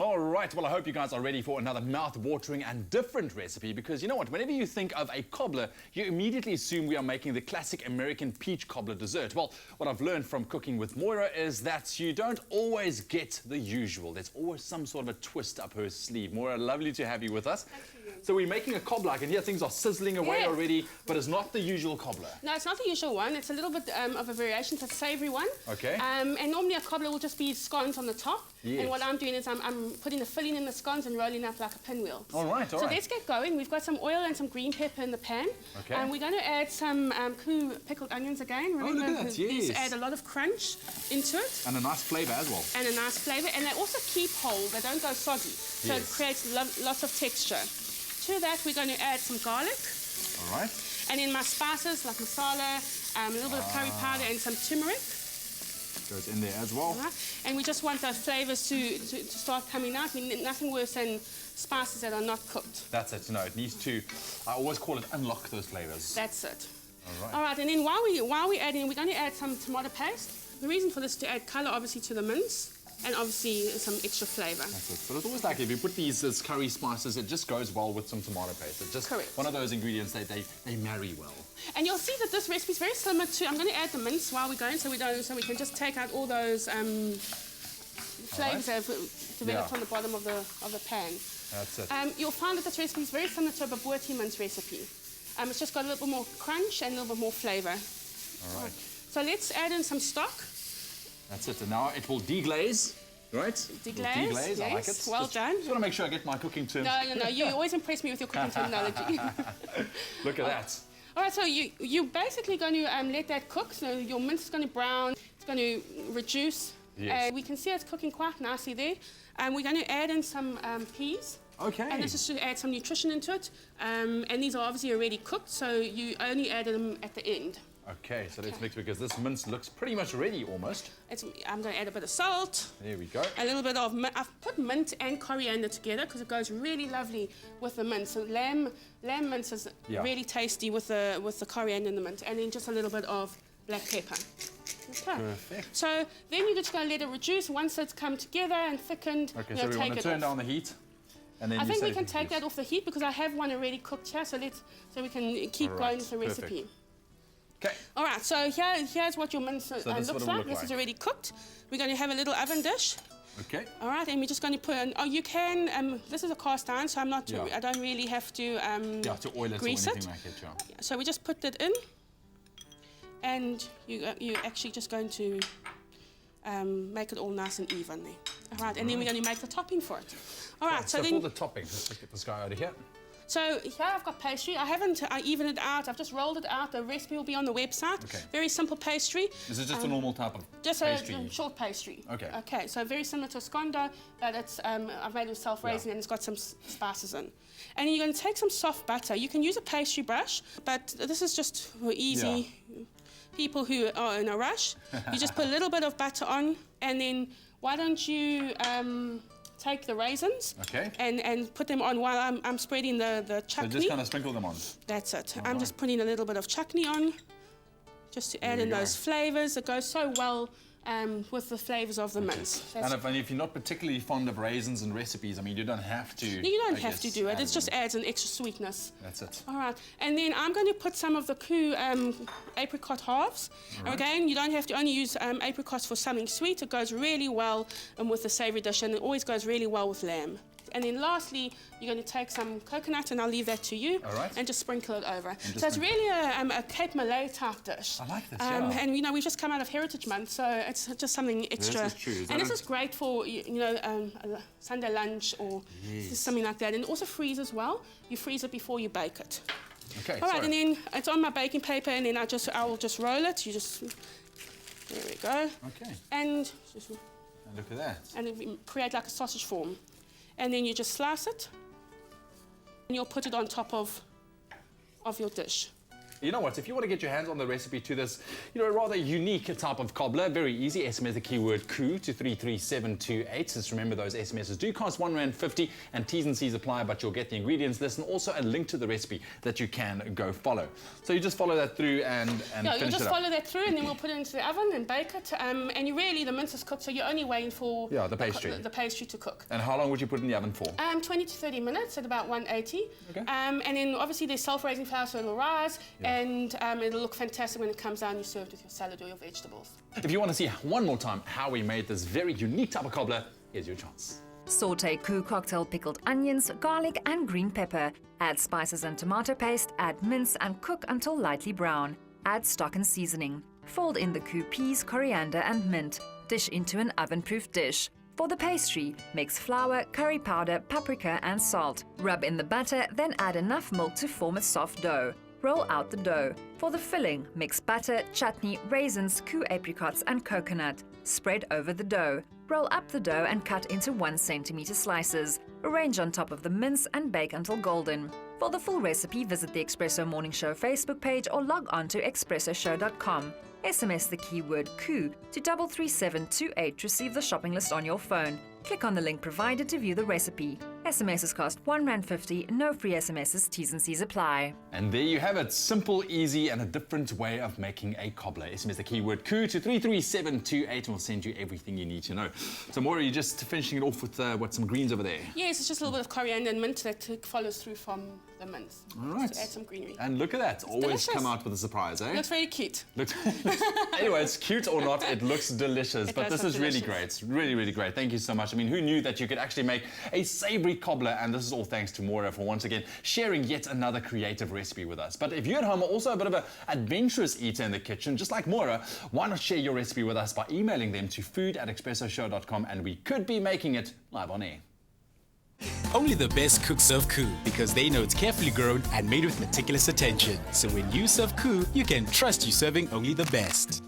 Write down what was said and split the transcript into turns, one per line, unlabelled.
All right, well, I hope you guys are ready for another mouth-watering and different recipe, because you know what, whenever you think of a cobbler, you immediately assume we are making the classic American peach cobbler dessert. Well, what I've learned from cooking with Moira is that you don't always get the usual. There's always some sort of a twist up her sleeve. Moira, lovely to have you with us.
Thank you.
So we're making a cobbler. I can hear things are sizzling away already, but it's not the usual cobbler.
No, it's not the usual one. It's a little bit of a variation. It's a savoury one.
Okay.
And normally a cobbler will just be scones on the top.
Yes.
And what I'm doing is I'm putting the filling in the scones and rolling up like a pinwheel.
All right, all right.
So let's get going. We've got some oil and some green pepper in the pan.
Okay.
And we're going to add some KOO pickled onions again. Remember,
look at that, yes.
These add a lot of crunch into it.
And a nice flavour as well.
And a nice flavour. And they also keep whole. They don't go soggy. So
yes.
It creates lots of texture. To that, we're going to add some garlic.
All right.
And then my spices like masala, a little bit of curry powder and some turmeric.
Goes in there as well.
Right. And we just want those flavours to start coming out. I mean, nothing worse than spices that are not cooked.
That's it. No, it needs to, I always call it unlock those flavours.
That's it.
All right.
All right, and then while we're adding, we're going to add some tomato paste. The reason for this is to add colour, obviously, to the mince. And obviously some extra flavour.
That's it. But it's always like if you put these curry spices, it just goes well with some tomato paste. It's just
correct.
One of those ingredients they marry well.
And you'll see that this recipe is very similar to. I'm going to add the mince while we're going, so we can just take out all those flavours that have developed on the bottom of the pan.
That's it.
You'll find that this recipe is very similar to a bobotie mince recipe. It's just got a little bit more crunch and a little bit more flavour.
All right.
So let's add in some stock.
That's it. And now it will deglaze, right?
Deglaze,
yes. I like it.
Well done.
Just want to make sure I get my cooking terms.
No. You always impress me with your cooking terminology.
Look at that.
All right, so you're basically going to let that cook. So your mince is going to brown. It's going to reduce.
Yes.
We can see it's cooking quite nicely there. We're going to add in some peas.
Okay.
And this is to add some nutrition into it. And these are obviously already cooked, so you only add them at the end.
Okay, so let's mix, because this mince looks pretty much ready almost.
I'm going to add a bit of salt.
There we go.
A little bit of I've put mint and coriander together because it goes really lovely with the mince. So lamb mince is really tasty with the coriander and the mint, and then just a little bit of black pepper. Okay.
Perfect.
So then you're just going to let it reduce. Once it's come together and thickened,
okay, so we want to turn down the heat. And then
I think we can take that off the heat because I have one already cooked here. So we can keep going with the recipe.
Okay.
All right, so here's what your mince looks like. This is already cooked. We're going to have a little oven dish.
Okay.
All right, and we're just going to put in, you can, this is a cast iron, so I don't really have to,
to oil it
grease
or anything like it,
yeah. So we just put that in, and you're actually just going to make it all nice and even there. All right, and then we're going to make the topping for it. All right, so then...
for the topping, let's get this guy out of here.
So here I've got pastry. I haven't evened it out. I've just rolled it out. The recipe will be on the website.
Okay.
Very simple pastry.
Is it just a normal type of
just
pastry?
Just a short pastry.
Okay.
Okay, so very similar to a scondo, but it's I've made it with self-raising and it's got some spices in. And you're going to take some soft butter. You can use a pastry brush, but this is just for easy people who are in a rush. You just put a little bit of butter on, and then why don't you... take the raisins and put them on while I'm spreading the chutney.
So just kind of sprinkle them on?
That's it. I'm just putting a little bit of chutney on just to add in those flavours. It goes so well with the flavours of the mince.
And if you're not particularly fond of raisins and recipes, I mean, you don't have to...
You don't have to do it. It just adds an extra sweetness.
That's it.
All right. And then I'm going to put some of the KOO apricot halves. Right. Again, you don't have to only use apricots for something sweet. It goes really well with the savoury dish, and it always goes really well with lamb. And then lastly, you're going to take some coconut, and I'll leave that to you, and just sprinkle it over. So it's really a Cape Malay type dish.
I like this,
And, we've just come out of Heritage Month, so it's just something extra.
This is true.
And this is great for, a Sunday lunch or something like that. And it also freezes well. You freeze it before you bake it.
Okay,
All right, and then it's on my baking paper, and then I will just roll it. There we go.
Okay.
And
look at that.
And it create like a sausage form. And then you just slice it, and you'll put it on top of your dish.
You know what, if you want to get your hands on the recipe to this, rather unique type of cobbler, very easy, SMS the keyword KOO to 33728. Just remember those SMSs do cost R1.50 and T's and C's apply, but you'll get the ingredients list and also a link to the recipe that you can go follow. So you just follow that through and finish
you'll just
it up.
follow that through and then we'll put it into the oven and bake it. And the mince is cooked, so you're only waiting for
the pastry.
The pastry to cook.
And how long would you put it in the oven for?
20 to 30 minutes at about 180.
Okay.
And then obviously there's self-raising flour, so it'll rise and it'll look fantastic when it comes out and you serve it with your salad or your vegetables.
If you want to see one more time how we made this very unique type of cobbler, here's your chance.
Saute KOO Cocktail pickled onions, garlic and green pepper. Add spices and tomato paste, add mince and cook until lightly brown. Add stock and seasoning. Fold in the KOO peas, coriander and mint. Dish into an oven-proof dish. For the pastry, mix flour, curry powder, paprika and salt. Rub in the batter, then add enough milk to form a soft dough. Roll out the dough. For the filling, mix butter, chutney, raisins, KOO apricots and coconut. Spread over the dough. Roll up the dough and cut into 1 centimeter slices. Arrange on top of the mince and bake until golden. For the full recipe, visit the Expresso Morning Show Facebook page or log on to expressoshow.com. SMS the keyword KOO to 33728 to receive the shopping list on your phone. Click on the link provided to view the recipe. SMSs cost R1.50, no free SMSs, T's and C's apply.
And there you have it. Simple, easy, and a different way of making a cobbler. SMS the keyword KOO to 33728 and we'll send you everything you need to know. So Moira, you're just finishing it off with some greens over there.
Yes, it's just a little bit of coriander and mint that follows through from the mince.
All right.
To add some greenery.
And look at that. Always
delicious.
come out with a surprise, eh?
Looks very cute.
Anyway, it's cute or not, it looks delicious.
It
But
does
this is
look
really
delicious.
great. Really, really great. Thank you so much. I mean, who knew that you could actually make a savoury cobbler? And this is all thanks to Moira for once again sharing yet another creative recipe with us. But if you at home are also a bit of an adventurous eater in the kitchen, just like Moira, why not share your recipe with us by emailing them to food@expressoshow.com and we could be making it live on air.
Only the best cooks serve KOO because they know it's carefully grown and made with meticulous attention. So when you serve KOO, you can trust you're serving only the best.